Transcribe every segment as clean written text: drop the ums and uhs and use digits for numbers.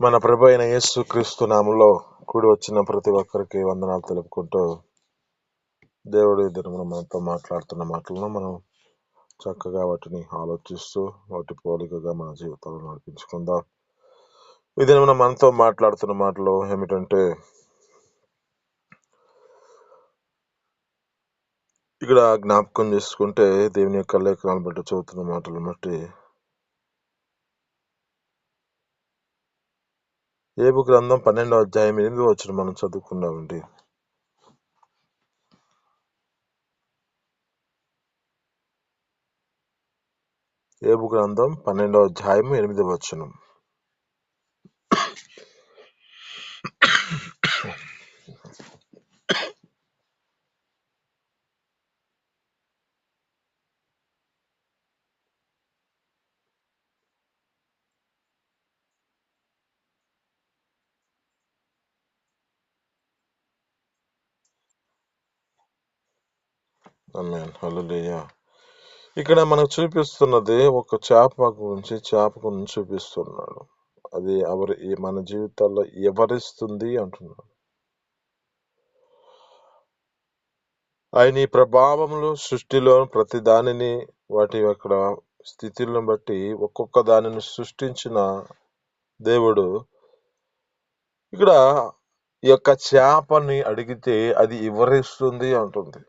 మన ప్రభు అయిన యేసు క్రీస్తు నామంలో కూడి వచ్చిన ప్రతి ఒక్కరికి వందనాలు తెలుపుకుంటూ, దేవుడు ఈ దినమున మనతో మాట్లాడుతున్న మాటలను మనం చక్కగా వాటిని ఆలోచిస్తూ వాటి పోలికగా మన జీవితాలను నడిపించుకుందాం. ఈ దినమున మనతో మాట్లాడుతున్న మాటలు ఏమిటంటే, ఇక్కడ జ్ఞాపకం చేసుకుంటే దేవుని యొక్క లేఖనాలను బట్టి చదువుతున్న మాటలను బట్టి యోబు గ్రంథం 12వ అధ్యాయం 8వ వచనం మనం చదువుకున్నామండి. యోబు గ్రంథం 12వ అధ్యాయం 8వ వచనం. ఆమేన్, హల్లెలూయా. ఇక్కడ మనకు చూపిస్తున్నది ఒక చేప గురించి చూపిస్తున్నాడు. అది మన జీవితాల్లో ఎవరిస్తుంది అంటున్నాడు. ఆయన ఈ ప్రభావములు సృష్టిలో ప్రతి దానిని వాటి యొక్క స్థితులను బట్టి ఒక్కొక్క దానిని సృష్టించిన దేవుడు ఇక్కడ ఈ యొక్క చేపని అడిగితే అది వివరిస్తుంది అంటుంది.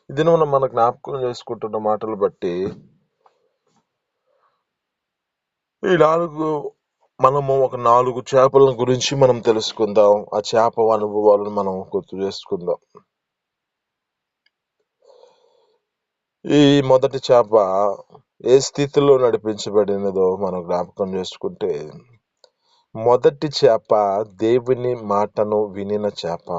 ఇది మన జ్ఞాపకం చేసుకుంటున్న మాటలు బట్టి మనము ఒక 4 చేపల గురించి మనం తెలుసుకుందాం. ఆ చేప అనుభవాలను మనం గుర్తు చేసుకుందాం. ఈ మొదటి చేప ఏ స్థితిలో నడిపించబడినదో మనం జ్ఞాపకం చేసుకుంటే, మొదటి చేప దేవుని మాటను వినిన చేప.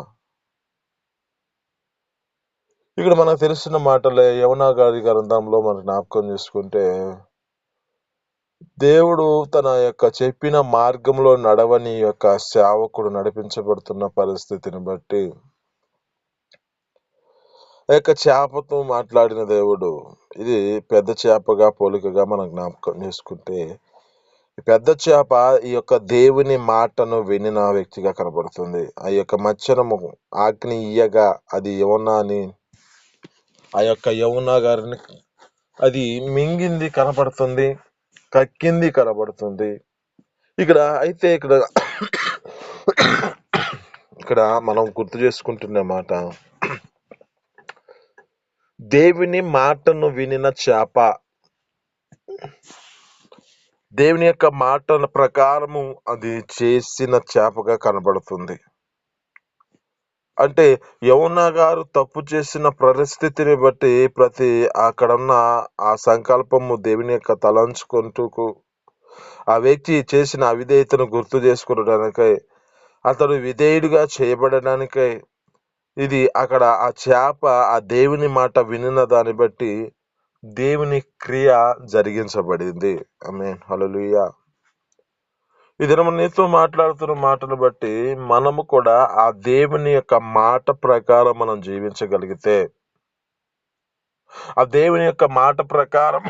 ఇక్కడ మనకు తెలిసిన మాటలే యోనా గారి గ్రంథంలో మనం జ్ఞాపకం చేసుకుంటే, దేవుడు తన యొక్క చెప్పిన మార్గంలో నడవని యొక్క సేవకుడు నడిపించబడుతున్న పరిస్థితిని బట్టి ఆ యొక్క చేపతో మాట్లాడిన దేవుడు, ఇది పెద్ద చేపగా పోలికగా మనం జ్ఞాపకం చేసుకుంటే, పెద్ద చేప ఈ యొక్క దేవుని మాటను వినిన వ్యక్తిగా కనబడుతుంది. ఆ యొక్క మత్స్యము ఆజ్ఞ ఇయ్యగా అది ఆ యొక్క యోనా గారిని అది మింగింది కనబడుతుంది, కక్కింది కనబడుతుంది. ఇక్కడ మనం గుర్తు చేసుకుంటున్న మాట, దేవుని మాటను వినిన చేప, దేవుని యొక్క మాటల ప్రకారము అది చేసిన చేపగా కనబడుతుంది. అంటే యోనా గారు తప్పు చేసిన పరిస్థితిని బట్టి అక్కడున్న ఆ సంకల్పము దేవుని యొక్క తలంచుకుంటూ ఆ వ్యక్తి చేసిన అవిధేయతను గుర్తు చేసుకునడానికై, అతడు విధేయుడిగా చేయబడడానికై ఇది అక్కడ ఆ చేప ఆ దేవుని మాట వినిన దాన్ని బట్టి దేవుని క్రియ జరిగించబడింది. ఆమేన్, హల్లెలూయా. ఈ దినము నీతో మాట్లాడుతున్న మాటను బట్టి మనము కూడా ఆ దేవుని యొక్క మాట ప్రకారం మనం జీవించగలిగితే, ఆ దేవుని యొక్క మాట ప్రకారం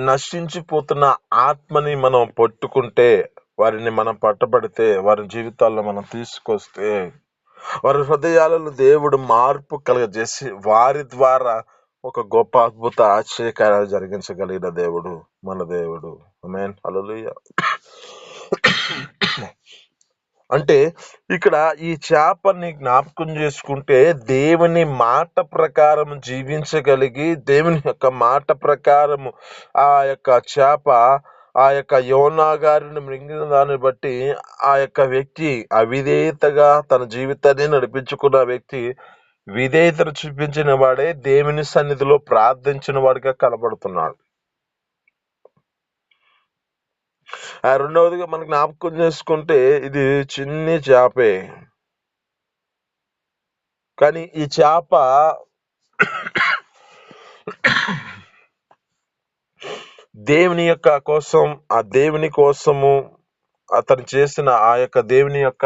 నశించిపోతున్న ఆత్మని మనం పట్టుకుంటే, వారిని మనం పట్టబడితే, వారి జీవితాల్లో మనం తీసుకొస్తే, వారి హృదయాలలో దేవుడు మార్పు కలుగజేసి వారి ద్వారా ఒక గొప్ప అద్భుత ఆశ్చర్యకార్యాలు జరిగించగలిగిన దేవుడు మన దేవుడు. ఆమేన్, హల్లెలూయా. అంటే ఇక్కడ ఈ చేపని జ్ఞాపకం చేసుకుంటే, దేవుని మాట ప్రకారం జీవించగలిగి, దేవుని యొక్క మాట ప్రకారము ఆ యొక్క చేప ఆ యొక్క యోనా గారిని మృంగిన దాన్ని బట్టి ఆ యొక్క వ్యక్తి అవిధేయతగా తన జీవితాన్ని నడిపించుకున్న వ్యక్తి విధేయతను చూపించిన వాడే దేవుని సన్నిధిలో ప్రార్థించిన వాడిగా కనబడుతున్నాడు. రెండవదిగా మనం జ్ఞాపకం చేసుకుంటే, ఇది చిన్ని చేపే, కానీ ఈ చేప దేవుని యొక్క కోసం, ఆ దేవుని కోసము అతను చేసిన ఆ యొక్క దేవుని యొక్క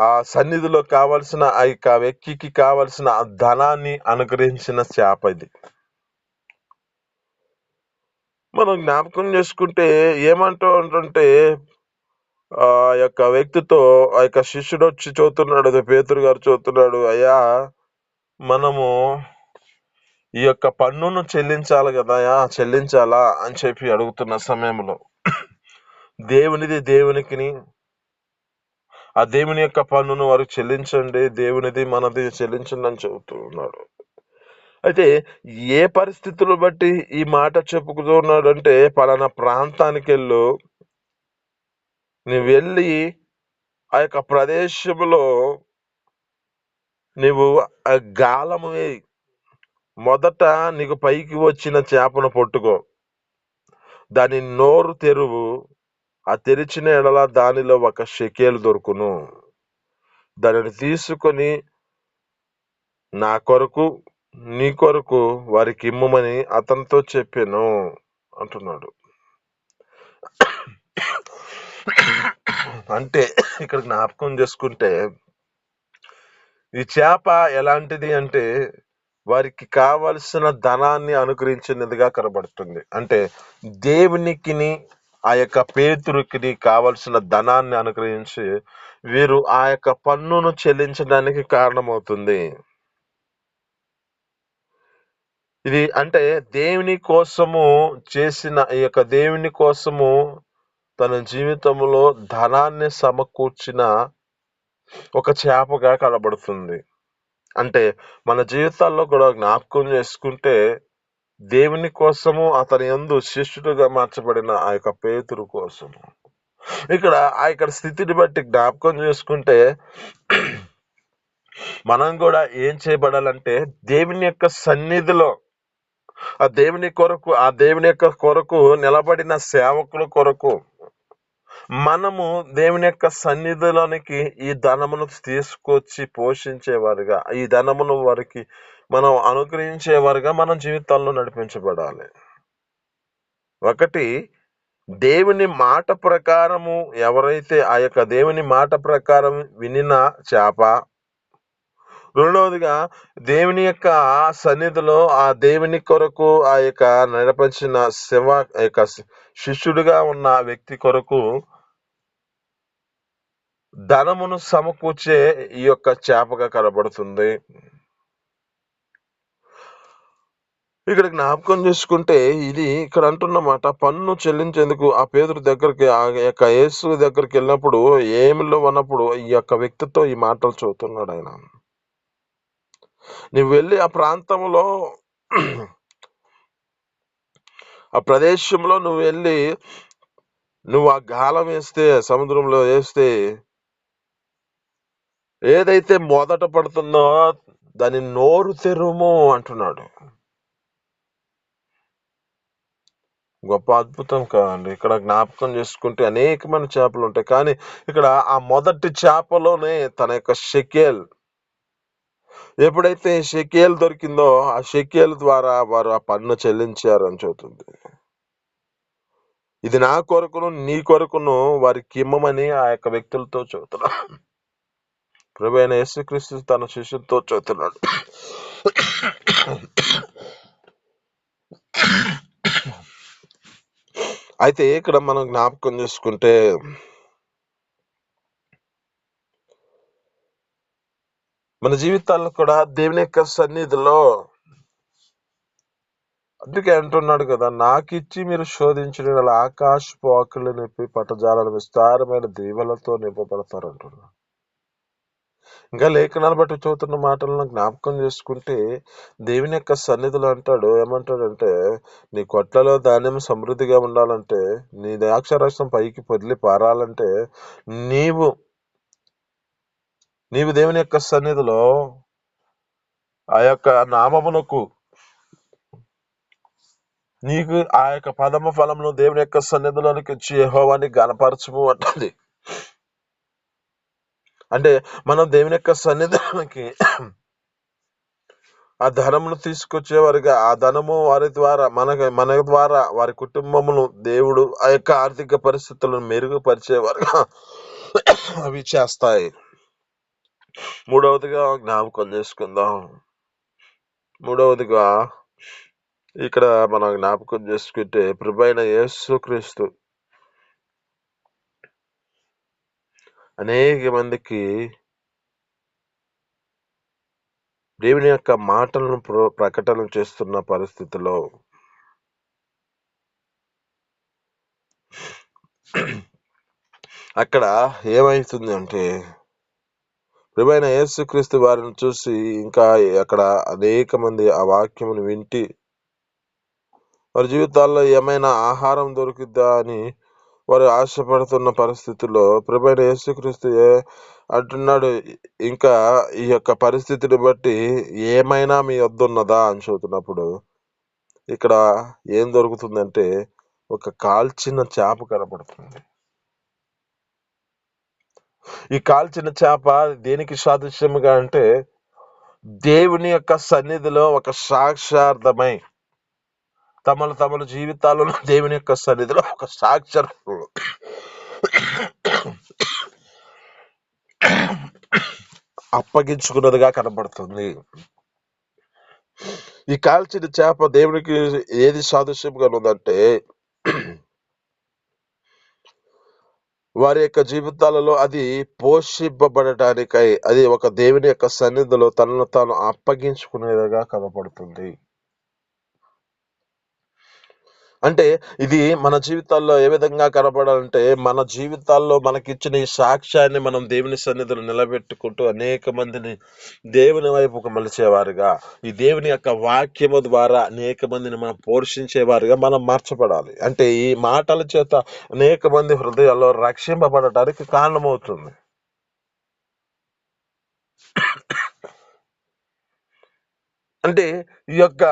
ఆ సన్నిధిలో కావలసిన ఆ యొక్క వ్యక్తికి కావలసిన ధనాన్ని అనుగ్రహించిన చేప ఇది. మనం జ్ఞాపకం చేసుకుంటే ఏమంటూ ఉంటుంటే ఆ యొక్క వ్యక్తితో ఆ యొక్క శిష్యుడు వచ్చి చూస్తున్నాడు, అదే పేతురు గారు చూస్తున్నాడు, అయ్యా మనము ఈ యొక్క పన్నును చెల్లించాలి కదా, చెల్లించాలా అని చెప్పి అడుగుతున్న సమయంలో దేవునిది దేవునికిని, ఆ దేవుని యొక్క పన్నును వారు చెల్లించండి, దేవునిది మనది చెల్లించండి అని చెబుతూ ఉన్నాడు. అయితే ఏ పరిస్థితులు బట్టి ఈ మాట చెప్పుకుతూ ఉన్నాడంటే, పలానా ప్రాంతానికి వెళ్ళు, నువ్వు వెళ్ళి ఆ యొక్క ప్రదేశంలో నువ్వు ఆ గాలము వేయి, మొదట నీకు పైకి వచ్చిన చేపను పట్టుకో, దాని నోరు తెరువు, ఆ తెరిచిన ఎడల దానిలో ఒక షెకేలు దొరుకును, దానిని తీసుకొని నా కొరకు నీ కొరకు వారికి ఇమ్మమని అతనితో చెప్పాను అంటున్నాడు. అంటే ఇక్కడ జ్ఞాపకం చేసుకుంటే ఈ చేప ఎలాంటిది అంటే వారికి కావలసిన ధనాన్ని అనుగ్రహించినదిగా కనబడుతుంది. అంటే దేవునికిని ఆ యొక్క పేతురుకిని కావలసిన ధనాన్ని అనుగ్రహించి వీరు ఆ యొక్క పన్నును చెల్లించడానికి కారణమవుతుంది. ఇది అంటే దేవుని కోసము చేసిన ఈ యొక్క దేవుని కోసము తన జీవితంలో ధనాన్ని సమకూర్చిన ఒక చేపగా కనబడుతుంది. అంటే మన జీవితాల్లో కూడా జ్ఞాపకం చేసుకుంటే దేవుని కోసము అతని యందు శిష్యుడుగా మార్చబడిన ఆ యొక్క పేతురు కోసము ఇక్కడ స్థితిని బట్టి జ్ఞాపకం చేసుకుంటే మనం కూడా ఏం చేయబడాలంటే దేవుని యొక్క సన్నిధిలో ఆ దేవుని యొక్క కొరకు నిలబడిన సేవకుల కొరకు మనము దేవుని యొక్క సన్నిధిలోనికి ఈ ధనమును తీసుకొచ్చి పోషించేవారుగా, ఈ ధనమును వారికి మనం అనుగ్రహించేవారుగా మన జీవితాల్లో నడిపించబడాలి. ఒకటి, దేవుని మాట ప్రకారము ఎవరైతే ఆ యొక్క దేవుని మాట ప్రకారం వినిన చేప, రెండవదిగా దేవుని యొక్క సన్నిధిలో ఆ దేవుని కొరకు ఆ యొక్క నడిపించిన యొక్క శిష్యుడిగా ఉన్న వ్యక్తి కొరకు ధనమును సమకూర్చే ఈ యొక్క చేపగా కనబడుతుంది. ఇక్కడ జ్ఞాపకం చేసుకుంటే ఇది ఇక్కడ అంటున్నమాట, పన్ను చెల్లించేందుకు ఆ పేతురు దగ్గరికి ఆ యొక్క యేసు దగ్గరికి వెళ్ళినప్పుడు ఏమిలో ఉన్నప్పుడు ఈ యొక్క వ్యక్తితో ఈ మాటలు చెబుతున్నాడు ఆయన. నువ్వు వెళ్ళి ఆ ప్రాంతంలో ఆ ప్రదేశంలో నువ్వు వెళ్ళి నువ్వు ఆ గాలం వేస్తే, సముద్రంలో వేస్తే ఏదైతే మొదట పడుతుందో దాని నోరు తెరుము అంటున్నాడు. గొప్ప అద్భుతం కాదండి. ఇక్కడ జ్ఞాపకం చేసుకుంటే అనేకమైన చేపలు ఉంటాయి, కానీ ఇక్కడ ఆ మొదటి చేపలోనే తన యొక్క షెకేల్, ఎప్పుడైతే షెకేల్ దొరికిందో ఆ షెకేల్ ద్వారా వారు ఆ పన్ను చెల్లించారు అని చెబుతుంది. ఇది నా కొరకును నీ కొరకును వారికి ఇమ్మమని ఆ యొక్క వ్యక్తులతో చెబుతున్నాడు. ప్రభువైన యేసుక్రీస్తు తన శిష్యులతో చెబుతున్నాడు. అయితే ఇక్కడ మనం జ్ఞాపకం చేసుకుంటే మన జీవితాల్లో కూడా దేవుని యొక్క సన్నిధిలో, అందుకే అంటున్నాడు కదా, నాకిచ్చి మీరు శోధించిన ఆకాశపు ఆకులు నింపి పట్టజాలను విస్తారమైన దీవెలతో నింపబడతారు అంటున్నాడు. ఇంకా లేఖనాలు బట్టి చదువుతున్న మాటలను జ్ఞాపకం చేసుకుంటే దేవుని యొక్క సన్నిధిలో అంటాడు, ఏమంటాడంటే నీ కొట్లలో ధాన్యం సమృద్ధిగా ఉండాలంటే, నీ ద్రాక్షారసం పైకి పొదిలి పారాలంటే నీవు దేవుని యొక్క సన్నిధిలో ఆ యొక్క నామమునకు నీకు ఆ యొక్క పదమ ఫలమును దేవుని యొక్క సన్నిధిలోనికి వచ్చి యెహోవాని గణపరచము అంటుంది. అంటే మనం దేవుని యొక్క సన్నిధిలోనికి ఆ ధనమును తీసుకొచ్చేవారుగా, ఆ ధనము వారి ద్వారా మన ద్వారా వారి కుటుంబమును దేవుడు ఆ యొక్క ఆర్థిక పరిస్థితులను మెరుగుపరిచేవారుగా అవి చేస్తాయి. మూడవదిగా జ్ఞాపకం చేసుకుందాం. మూడవదిగా ఇక్కడ మనం జ్ఞాపకం చేసుకుంటే ప్రభువైన యేసుక్రీస్తు అనేక మందికి దేవుని యొక్క మాటలను ప్రకటన చేస్తున్న పరిస్థితిలో అక్కడ ఏమైతుంది అంటే ప్రభువైన యేసుక్రీస్తు వారిని చూసి ఇంకా అక్కడ అనేక మంది ఆ వాక్యమును వింటి వారి జీవితాల్లో ఏమైనా ఆహారం దొరికిద్దా అని వారు ఆశపడుతున్న పరిస్థితుల్లో ప్రభువైన యేసుక్రీస్తు అంటున్నాడు, ఇంకా ఈ యొక్క పరిస్థితిని బట్టి ఏమైనా మీ వద్ద ఉన్నదా అని చూస్తున్నప్పుడు ఇక్కడ ఏం దొరుకుతుందంటే ఒక కాల్చిన చేప కనబడుతుంది. ఈ కాల్చిన చేప దేనికి సాదృశ్యముగా అంటే దేవుని యొక్క సన్నిధిలో ఒక సాక్షార్థమై తమల జీవితాలలో దేవుని యొక్క సన్నిధిలో ఒక సాక్షార్థం అప్పగించుకున్నదిగా కనబడుతుంది. ఈ కాల్చిన చేప దేవునికి ఏది సాదృశ్యంగా ఉందంటే వారి యొక్క జీవితాలలో అది పోషింపబడటానికై అది ఒక దేవుని యొక్క సన్నిధిలో తనను తాను అప్పగించుకునేదిగా కనబడుతుంది. అంటే ఇది మన జీవితాల్లో ఏ విధంగా కనబడాలంటే మన జీవితాల్లో మనకిచ్చిన ఈ సాక్ష్యాన్ని మనం దేవుని సన్నిధిలో నిలబెట్టుకుంటూ అనేక మందిని దేవుని వైపుకు మలిచేవారుగా, ఈ దేవుని యొక్క వాక్యము ద్వారా అనేక మందిని మనం పోషించేవారుగా మనం మార్చబడాలి. అంటే ఈ మాటల చేత అనేక మంది హృదయాల్లో రక్షింపబడటానికి కారణమవుతుంది. అంటే ఈ యొక్క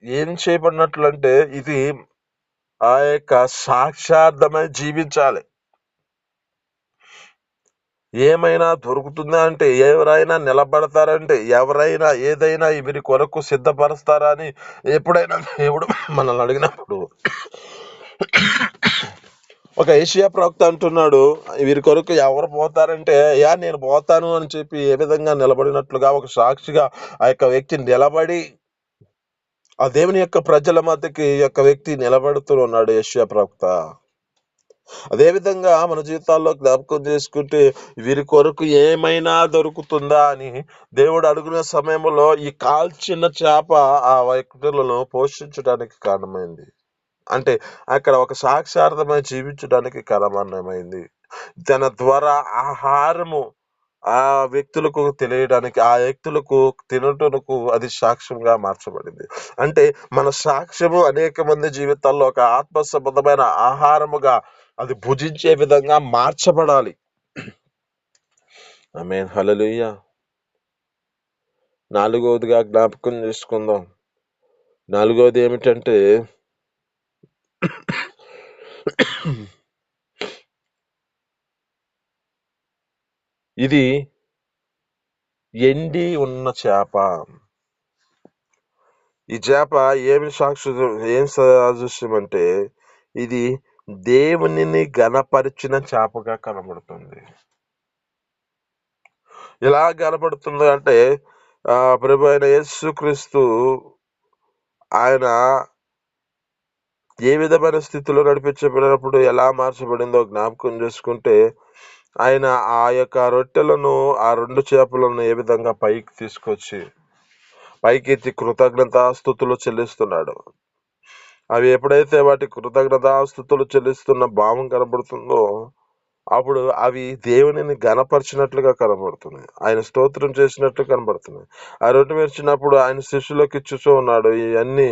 ఏం చేయబడినట్లు అంటే ఇది ఆ యొక్క సాక్షార్థమై జీవించాలి. ఏమైనా దొరుకుతుందా అంటే, ఎవరైనా నిలబడతారంటే, ఎవరైనా ఏదైనా వీరి కొరకు సిద్ధపరుస్తారా అని ఎప్పుడైనా దేవుడు మనల్ని అడిగినప్పుడు ఒక ఏషియా ప్రవక్త అంటున్నాడు, వీరి కొరకు ఎవరు పోతారంటే, నేను పోతాను అని చెప్పి ఏ విధంగా నిలబడినట్లుగా ఒక సాక్షిగా ఆ యొక్క వ్యక్తి నిలబడి ఆ దేవుని యొక్క ప్రజల మధ్యకి ఈ యొక్క వ్యక్తి నిలబడుతూ ఉన్నాడు ఏషియా ప్రవక్త. అదేవిధంగా మన జీవితాల్లో జ్ఞాపకం చేసుకుంటే వీరి కొరకు ఏమైనా దొరుకుతుందా అని దేవుడు అడుగునే సమయంలో ఈ కాల్చిన చేప ఆ వ్యక్తులను పోషించడానికి కారణమైంది. అంటే అక్కడ ఒక సాక్షార్థమై జీవించడానికి కారణమైంది. తన ద్వారా ఆహారము ఆ వ్యక్తులకు తెలియడానికి, ఆ వ్యక్తులకు తినటకు అది సాక్ష్యంగా మార్చబడింది. అంటే మన సాక్ష్యము అనేక మంది జీవితాల్లో ఒక ఆత్మ సంబంధమైన ఆహారముగా అది భుజించే విధంగా మార్చబడాలి. ఆమేన్, హల్లెలూయా. నాలుగవదిగా జ్ఞాపకం చేసుకుందాం. నాలుగవది ఏమిటంటే ఇది ఎండి ఉన్న చేప. ఈ చేప ఏం సాదృశ్యం అంటే ఇది దేవునిని ఘనపరిచిన చేపగా కనబడుతుంది. ఎలా కనబడుతుంది అంటే ప్రభు అయిన యేసుక్రీస్తు ఆయన ఏ విధమైన స్థితిలో నడిపించబడినప్పుడు ఎలా మార్చబడిందో జ్ఞాపకం చేసుకుంటే, ఆయన ఆ యొక్క రొట్టెలను ఆ 2 చేపలను ఏ విధంగా పైకి తీసుకొచ్చి పైకెత్తి కృతజ్ఞతాస్తుతులు చెల్లిస్తున్నాడు. అవి ఎప్పుడైతే వాటి కృతజ్ఞతాస్తుతులు చెల్లిస్తున్న భావం కనబడుతుందో అప్పుడు అవి దేవునిని ఘనపరిచినట్లుగా కనబడుతుంది, ఆయన స్తోత్రం చేసినట్లు కనబడుతుంది. ఆ రొట్టె విరిచినప్పుడు ఆయన శిష్యులకు ఇచ్చుచూ ఉన్నాడు. ఇవన్నీ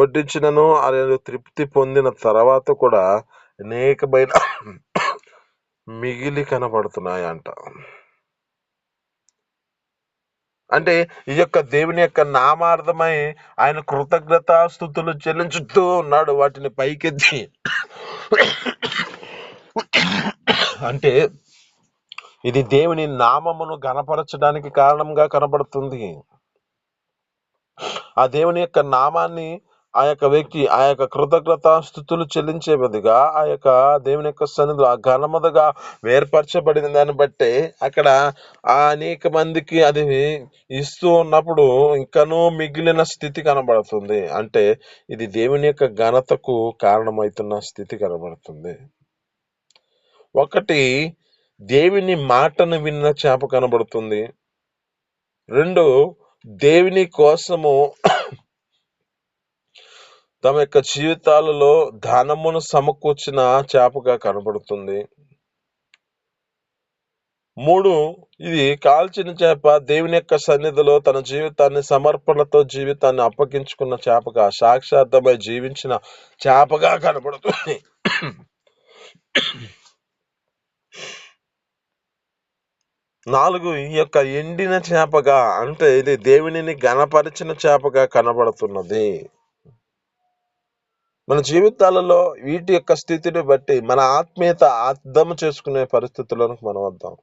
వడ్డించినను ఆయన తృప్తి పొందిన తర్వాత కూడా అనేకమైన మిగిలి కనబడుతున్నాయి అంట. అంటే ఈ యొక్క దేవుని యొక్క నామార్థమై ఆయన కృతజ్ఞతాస్తుతులు చెల్లించుతూ ఉన్నాడు వాటిని పైకెత్తి. అంటే ఇది దేవుని నామమును ఘనపరచడానికి కారణంగా కనబడుతుంది. ఆ దేవుని యొక్క నామాన్ని ఆ యొక్క వ్యక్తి ఆ యొక్క కృతజ్ఞతాస్తుతులు చెల్లించే విధిగా ఆ యొక్క దేవుని యొక్క సన్నిధిలో ఆ ఘనముగా వేర్పరచబడిన దాన్ని బట్టి అక్కడ ఆ అనేక మందికి అది ఇస్తూ ఉన్నప్పుడు ఇంకనూ మిగిలిన స్థితి కనబడుతుంది. అంటే ఇది దేవుని యొక్క ఘనతకు కారణమవుతున్న స్థితి కనబడుతుంది. ఒకటి, దేవుని మాటను విన్న చేప కనబడుతుంది. 2, దేవుని కోసము తమ యొక్క జీవితాలలో ధనమును సమకూర్చిన చేపగా కనబడుతుంది. 3, ఇది కాల్చిన చేప దేవుని యొక్క సన్నిధిలో తన జీవితాన్ని సమర్పణతో జీవితాన్ని అప్పగించుకున్న చేపగా, సాక్షార్థమై జీవించిన చేపగా కనబడుతుంది. 4, ఈ యొక్క ఎండిన చేపగా, అంటే ఇది దేవునిని ఘనపరిచిన చేపగా కనబడుతున్నది. మన జీవితాలలో వీటి యొక్క స్థితిని బట్టి మన ఆత్మీయత అర్థం చేసుకునే పరిస్థితుల్లోకి మనం వద్దాం.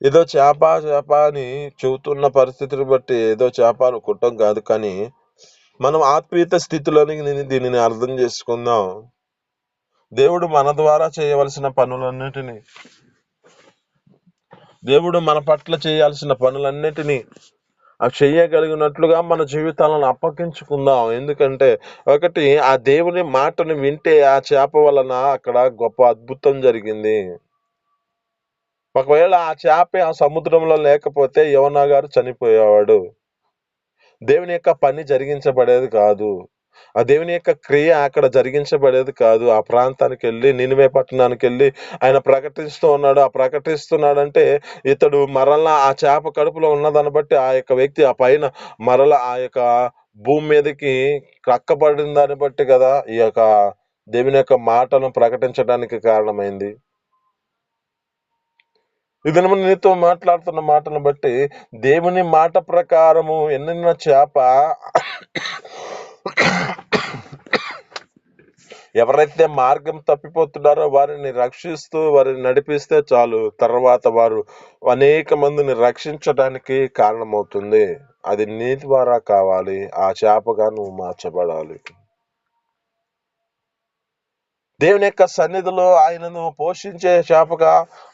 ఏదో చేప అని చెబుతున్న పరిస్థితిని బట్టి ఏదో చేప అనుకుంటాం కాదు, కానీ మనం ఆత్మీయత స్థితిలోని దీనిని అర్థం చేసుకుందాం. దేవుడు మన ద్వారా చేయవలసిన పనులన్నిటినీ, దేవుడు మన పట్ల చేయాల్సిన పనులన్నిటినీ చెయ్యగలిగినట్లుగా మన జీవితాలను అప్పగించుకుందాం. ఎందుకంటే ఒకటి, ఆ దేవుని మాటను వింటే ఆ చేప వలన అక్కడ గొప్ప అద్భుతం జరిగింది. ఒకవేళ ఆ చేప ఆ సముద్రంలో లేకపోతే యోనా గారు చనిపోయేవాడు. దేవుని యొక్క పని జరిగించబడేది కాదు. ఆ దేవుని యొక్క క్రియ అక్కడ జరిగించబడేది కాదు. ఆ ప్రాంతానికి వెళ్ళి, నినివే పట్టణానికి వెళ్ళి ఆయన ప్రకటిస్తూ ఉన్నాడు. ఆ ప్రకటిస్తున్నాడంటే ఇతడు మరలా ఆ చేప కడుపులో ఉన్నదాన్ని బట్టి ఆ యొక్క వ్యక్తి ఆ పైన మరలా ఆ యొక్క భూమి మీదకి కక్కబడిన దాన్ని బట్టి కదా ఈ యొక్క దేవుని యొక్క మాటను ప్రకటించడానికి కారణమైంది. ఈ దినము నీతో మాట్లాడుతున్న మాటను బట్టి దేవుని మాట ప్రకారము ఎన్నిన చేప ఎవరైతే మార్గం తప్పిపోతున్నారో వారిని రక్షిస్తూ వారిని నడిపిస్తే చాలు, తర్వాత వారు అనేక మందిని రక్షించడానికి కారణమవుతుంది. అది నీ ద్వారా కావాలి. ఆ చేపగా నువ్వు మార్చబడాలి. దేవుని యొక్క సన్నిధిలో ఆయనను పోషించే చేపగా,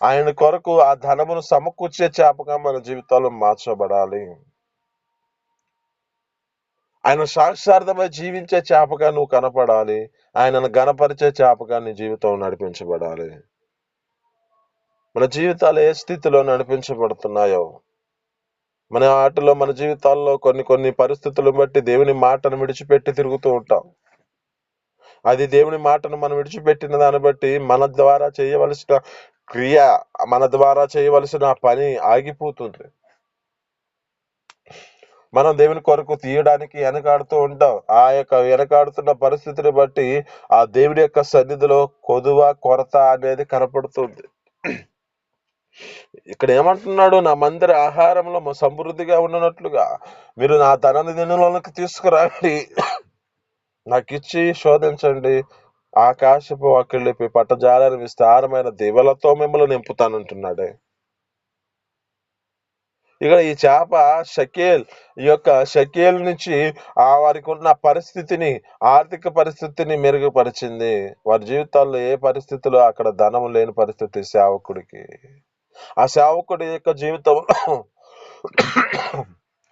ఆయన కొరకు ఆ ధనమును సమకూర్చే చేపగా మన జీవితాల్లో మార్చబడాలి. ఆయన సాక్షార్థమై జీవించే చేపగా నువ్వు కనపడాలి. ఆయనను గణపరిచే చేపగా నీ జీవితం నడిపించబడాలి. మన జీవితాలు ఏ స్థితిలో నడిపించబడుతున్నాయో, మన జీవితాల్లో కొన్ని పరిస్థితులను బట్టి దేవుని మాటను విడిచిపెట్టి తిరుగుతూ ఉంటాం. అది దేవుని మాటను మనం విడిచిపెట్టిన దాన్ని బట్టి మన ద్వారా చేయవలసిన క్రియ, మన ద్వారా చేయవలసిన పని ఆగిపోతుంది. మనం దేవుని కొరకు తీయడానికి వెనకాడుతూ ఉంటాం. ఆ యొక్క వెనకాడుతున్న పరిస్థితిని బట్టి ఆ దేవుని యొక్క సన్నిధిలో కొరత అనేది కనపడుతుంది. ఇక్కడ ఏమంటున్నాడు, నా మందిర ఆహారంలో సమృద్ధిగా ఉన్నట్లుగా మీరు నా ధననిధిలోకి తీసుకురండి, నాకిచ్చి శోధించండి, ఆకాశపు వాకిళ్ళపై పట్టజాలని విస్తారమైన దివలతో మిమ్మల్ని నింపుతానంటున్నాడే. ఇక ఈ చేప ఈ యొక్క షకేల్ నుంచి వారికి ఉన్న పరిస్థితిని, ఆర్థిక పరిస్థితిని మెరుగుపరిచింది. వారి జీవితాల్లో ఏ పరిస్థితిలో అక్కడ ధనం లేని పరిస్థితి సేవకుడికి. ఆ సేవకుడి యొక్క జీవితంలో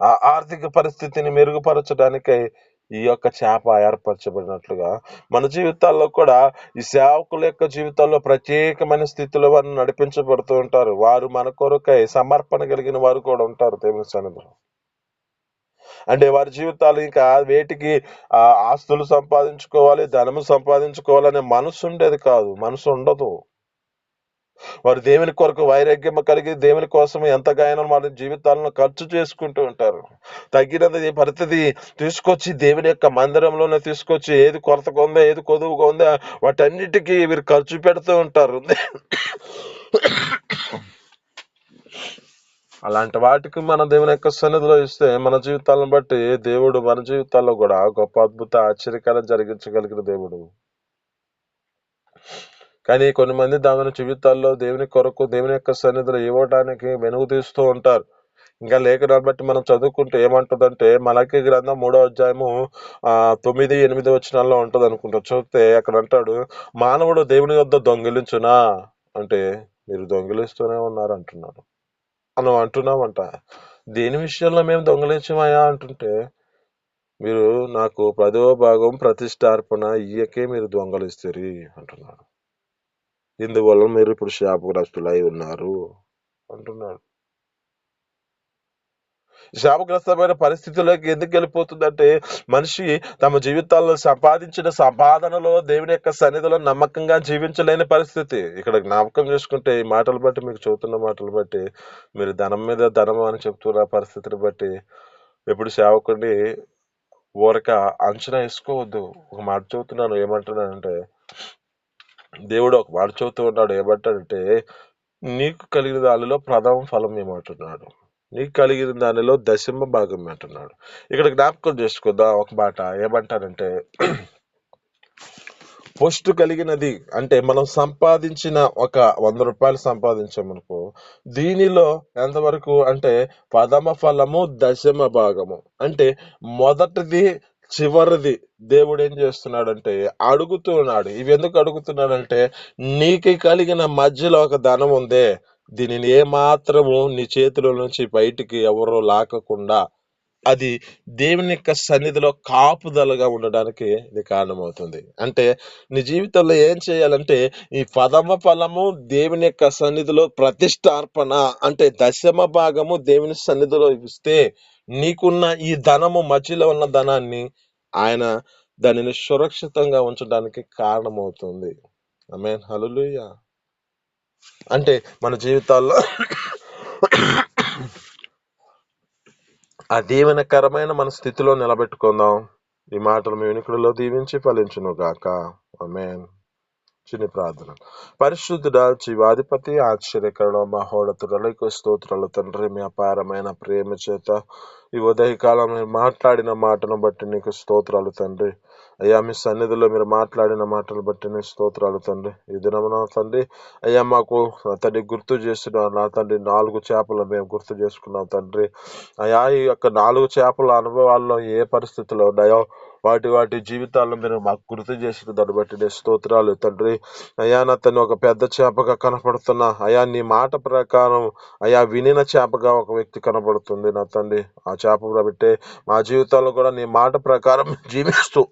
ఆ ఆర్థిక పరిస్థితిని మెరుగుపరచడానికై ఈ యొక్క చేప ఏర్పరచబడినట్లుగా మన జీవితాల్లో కూడా ఈ సేవకుల యొక్క జీవితాల్లో ప్రత్యేకమైన స్థితిలో వారిని నడిపించబడుతూ ఉంటారు. వారు మన కొరకై సమర్పణ కలిగిన వారు కూడా ఉంటారు దేవుని సన్నిధిలో. అంటే వారి జీవితాలు ఇంకా వేటికి ఆస్తులు సంపాదించుకోవాలి, ధనము సంపాదించుకోవాలనే మనసు ఉండేది కాదు, మనసు ఉండదు. వారు దేవుని కొరకు వైరాగ్యం కలిగి దేవుని కోసం ఎంతగానో వారి జీవితాలను ఖర్చు చేసుకుంటూ ఉంటారు. తగినది పరిస్థితి తీసుకొచ్చి దేవుని యొక్క మందిరంలోనే తీసుకొచ్చి ఏది కొరతగా ఉందా, ఏది కొదువుగా ఉందా వాటన్నిటికీ వీరు ఖర్చు పెడుతూ ఉంటారు. అలాంటి వాటికి మన దేవుని యొక్క సన్నిధిలో ఇస్తే మన జీవితాలను బట్టి దేవుడు మన జీవితాల్లో కూడా గొప్ప అద్భుత ఆశ్చర్యకరం జరిగించగలిగిన దేవుడు. కానీ కొన్ని మంది దాని జీవితాల్లో దేవుని కొరకు దేవుని యొక్క సన్నిధిలో ఇవ్వడానికి వెనుక తీస్తూ ఉంటారు. ఇంకా లేఖనాన్ని బట్టి మనం చదువుకుంటే ఏమంటుందంటే మలాకీ గ్రంథం 3వ అధ్యాయము 9, 8 వచనాల్లో ఉంటది అనుకుంటా. చూస్తే అక్కడ అంటాడు, మానవుడు దేవుని యొద్ద దొంగిలించునా అంటే మీరు దొంగిలిస్తూనే ఉన్నారు అంటున్నాడు. మనం అంటున్నామంట, దేని విషయంలో మేము దొంగిలించమయ్యా అంటుంటే, మీరు నాకు 10వ భాగం ప్రతిష్టార్పణ ఇయ్యకే మీరు దొంగలిస్తరి అంటున్నాడు. ఇందువల్ల మీరు ఇప్పుడు శాపగ్రస్తులై ఉన్నారు అంటున్నాడు. శాపగ్రస్తమైన పరిస్థితుల్లోకి ఎందుకు వెళ్ళిపోతుందంటే, మనిషి తమ జీవితాల్లో సంపాదించిన సంపాదనలో దేవుని యొక్క సన్నిధిలో నమ్మకంగా జీవించలేని పరిస్థితి. ఇక్కడ జ్ఞాపకం చేసుకుంటే ఈ మాటలు బట్టి, మీకు చెబుతున్న మాటలు బట్టి, మీరు ధనం మీద ధనం అని చెప్తున్న పరిస్థితిని బట్టి ఎప్పుడు సేవకుడిని ఊరక అంచనా వేసుకోవద్దు. ఒక మాట చెబుతున్నాను, ఏమంటున్నానంటే, దేవుడు ఒక మాట చెబుతూ ఉన్నాడు. ఏమంటాడంటే, నీకు కలిగిన దానిలో ప్రథమ ఫలం ఏమంటున్నాడు, నీకు కలిగిన దానిలో దశమ భాగం అంటున్నాడు. ఇక్కడ జ్ఞాపకం చేసుకుందాం ఒక మాట. ఏమంటారంటే, పోస్ట్ కలిగినది అంటే మనం సంపాదించిన ఒక 100 రూపాయలు సంపాదించామనుకో, దీనిలో ఎంతవరకు అంటే ప్రథమ ఫలము దశమ భాగము అంటే మొదటిది చివరిది దేవుడు ఏం చేస్తున్నాడంటే అడుగుతూ ఉన్నాడు. ఇవి ఎందుకు అడుగుతున్నాడంటే, నీకు కలిగిన మధ్యలో ఒక ధనం ఉందే, దీనిని ఏ మాత్రము నీ చేతిలో నుంచి బయటికి ఎవరు లాక్కకుండా అది దేవుని యొక్క సన్నిధిలో కాపుదలగా ఉండడానికి ఇది కారణమవుతుంది. అంటే నీ జీవితంలో ఏం చేయాలంటే, ఈ ప్రథమ ఫలము దేవుని యొక్క సన్నిధిలో ప్రతిష్టార్పణ అంటే దశమ భాగము దేవుని సన్నిధిలో ఇస్తే, నీకున్న ఈ ధనము మధ్యలో ఉన్న ధనాన్ని ఆయన దానిని సురక్షితంగా ఉంచడానికి కారణమవుతుంది. ఆమేన్, హల్లెలూయా. అంటే మన జీవితాల్లో ఆ దీవెనకరమైన మన స్థితిలో నిలబెట్టుకుందాం. ఈ మాటలు మీ వినికిడిలో దీవించి ఫలించును గాక. ఆమేన్. చిన్ని ప్రార్థన. పరిశుద్ధుడా, జీవాధిపతి, ఆశ్చర్యకరణ, మహోన్నతుడకు స్తోత్రాలు తండ్రి. మీ అపారమైన ప్రేమ చేత ఈ ఉదయకాలం మీరు మాట్లాడిన మాటను బట్టి నీకు స్తోత్రాలు తండ్రి. అయ్యా, మీ సన్నిధిలో మీరు మాట్లాడిన మాటలు బట్టి నీ స్తోత్రాలు తండ్రి. ఈ దినమున తండ్రి అయ్యా మాకు తండ్రి గుర్తు చేసిన నా తండ్రి 4 చేపలు మేము గుర్తు చేసుకున్నాం తండ్రి. అయ్యా, ఈ యొక్క 4 చేపల అనుభవాల్లో ఏ పరిస్థితుల్లో ఉన్నాయో వాటి జీవితాల్లో మీరు మాకు గుర్తు చేసిన దాన్ని బట్టి నీ స్తోత్రాలు తండ్రి. అయ్యా, నా తను ఒక పెద్ద చేపగా కనపడుతున్నా అయ్యా, నీ మాట ప్రకారం అయ్యా వినిన చేపగా ఒక వ్యక్తి కనబడుతుంది నా తండ్రి. ఆ చేప బట్టే మా జీవితాల్లో కూడా నీ మాట ప్రకారం జీవిస్తూ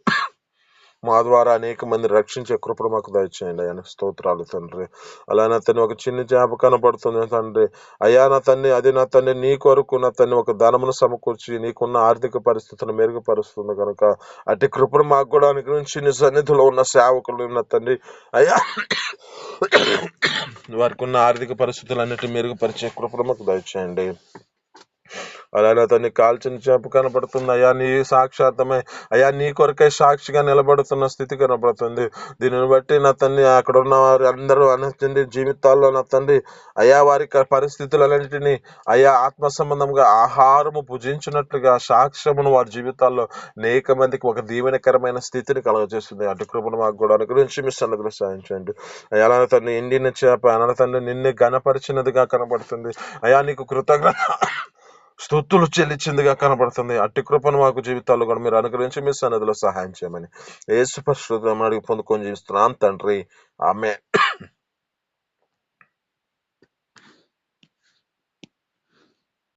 మా ద్వారా అనేక మంది రక్షించే కృపను మాకు దయచేయండి అయ్యా. స్తోత్రాలు తండ్రి. అలా నా తను ఒక చిన్న చేప కనపడుతుంది తండ్రి. అయ్యా నా తండ్రి, అది నా తండ్రి నీ కొరకు నా తండ్రి ఒక ధనమును సమకూర్చి నీకున్న ఆర్థిక పరిస్థితులను మెరుగుపరుస్తుంది కనుక అటు కృపను మాకు కూడా అనుగ్రహించి నీ సన్నిధిలో ఉన్న సేవకులు నా తండ్రి అయ్యా వారికి ఉన్న ఆర్థిక పరిస్థితులన్నిటి మెరుగుపరిచే కృపను మాకు దయచేయండి. అలా నా తండ్రి కాల్చిన చేప కనబడుతుంది అయ్యా, నీ సాక్షార్థమై అయ్యా నీ కొరకై సాక్షిగా నిలబడుతున్న స్థితి కనబడుతుంది. దీనిని బట్టి నా తండ్రి అక్కడ ఉన్న వారి అందరూ తండ్రి జీవితాల్లో నా తండ్రి అయ్యా వారి పరిస్థితులన్నింటినీ అయ్యా ఆత్మ సంబంధంగా ఆహారము భుజించినట్లుగా సాక్ష్యమును వారి జీవితాల్లో అనేక మందికి ఒక దీవెనకరమైన స్థితిని కలగజేస్తుంది. అటు కృపను మాకు కూడా అనుగ్రహించి మీ సన్నిధిలో సాధించండి అయ్యా. అలా తండ్రి ఎండిన చేప అలా తండ్రి నిన్ను గణపరిచినదిగా కనబడుతుంది అయ్యా, నీకు కృతజ్ఞత స్తుతులు చెల్లించిందిగా కనబడుతుంది. అట్టి కృపను మాకు జీవితాల్లో కూడా మీరు అనుగ్రహించి మీ సన్నిధిలో సహాయం చేయమని యేసు పరిశుద్ధ నామమున అడిగి పొందుకొని జీవిస్తున్నాం తండ్రి. ఆమేన్.